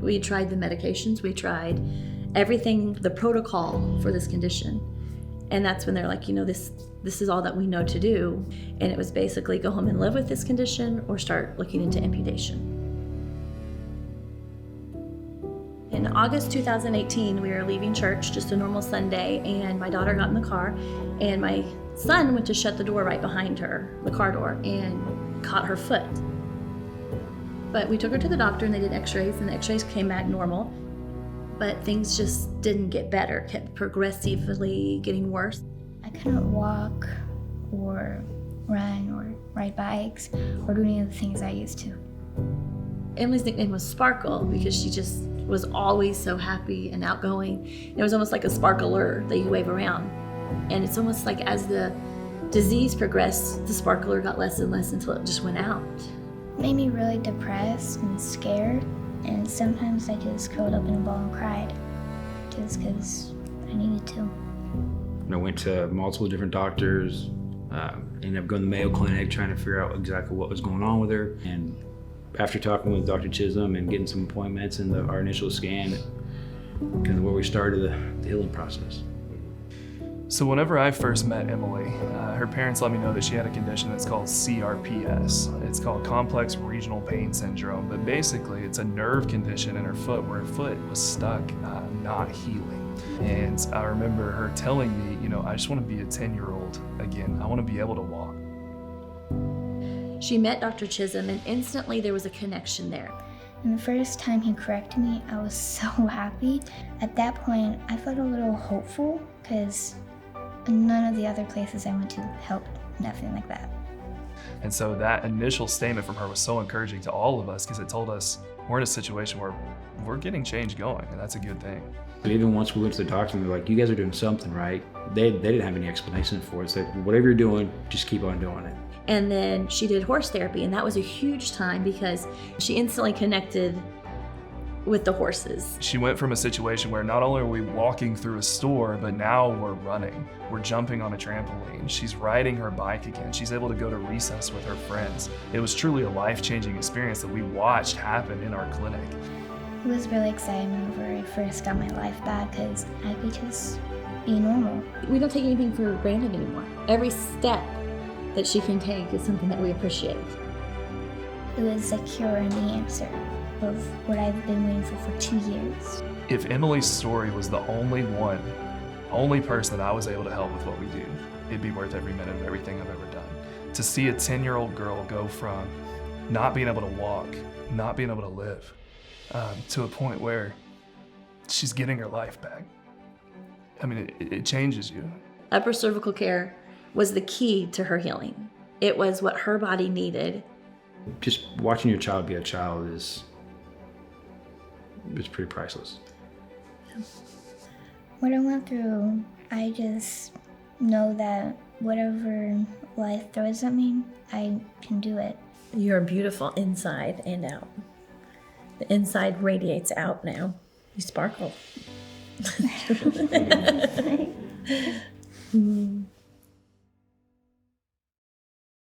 We tried the medications, we tried everything, the protocol for this condition. And that's when they're like, this is all that we know to do. And it was basically go home and live with this condition or start looking into amputation. In August 2018, we were leaving church, just a normal Sunday, and my daughter got in the car, and my son went to shut the door right behind her, the car door, and caught her foot. But we took her to the doctor and they did x-rays, and the x-rays came back normal. But things just didn't get better, kept progressively getting worse. I couldn't walk or run or ride bikes or do any of the things I used to. Emily's nickname was Sparkle because she just was always so happy and outgoing. It was almost like a sparkler that you wave around. And it's almost like as the disease progressed, the sparkler got less and less until it just went out. It made me really depressed and scared. And sometimes I just curled up in a ball and cried just because I needed to. I went to multiple different doctors, ended up going to the Mayo Clinic trying to figure out exactly what was going on with her. And after talking with Dr. Chisholm and getting some appointments and our initial scan, kind of where we started the healing process. So whenever I first met Emily, her parents let me know that she had a condition that's called CRPS. It's called Complex Regional Pain Syndrome, but basically it's a nerve condition in her foot where her foot was stuck, not healing. And I remember her telling me, I just want to be a 10-year-old again. I want to be able to walk. She met Dr. Chisholm and instantly there was a connection there. And the first time he corrected me, I was so happy. At that point, I felt a little hopeful because none of the other places I went to helped, nothing like that. And so that initial statement from her was so encouraging to all of us because it told us we're in a situation where we're getting change going, and that's a good thing. But even once we went to the doctor and they're like, you guys are doing something right, they didn't have any explanation for it. It's like, whatever you're doing, just keep on doing it. And then she did horse therapy, and that was a huge time because she instantly connected with the horses. She went from a situation where not only are we walking through a store, but now we're running. We're jumping on a trampoline. She's riding her bike again. She's able to go to recess with her friends. It was truly a life-changing experience that we watched happen in our clinic. It was really exciting whenever I first got my life back because I could just be normal. We don't take anything for granted anymore. Every step that she can take is something that we appreciate. It was the cure and the answer of what I've been waiting for 2 years. If Emily's story was the only person that I was able to help with what we do, it'd be worth every minute of everything I've ever done. To see a 10-year-old girl go from not being able to walk, not being able to live, to a point where she's getting her life back. I mean, it changes you. Upper cervical care was the key to her healing. It was what her body needed. Just watching your child be a child is pretty priceless. What I went through, I just know that whatever life throws at me, I can do it. You're beautiful inside and out. The inside radiates out now. You sparkle.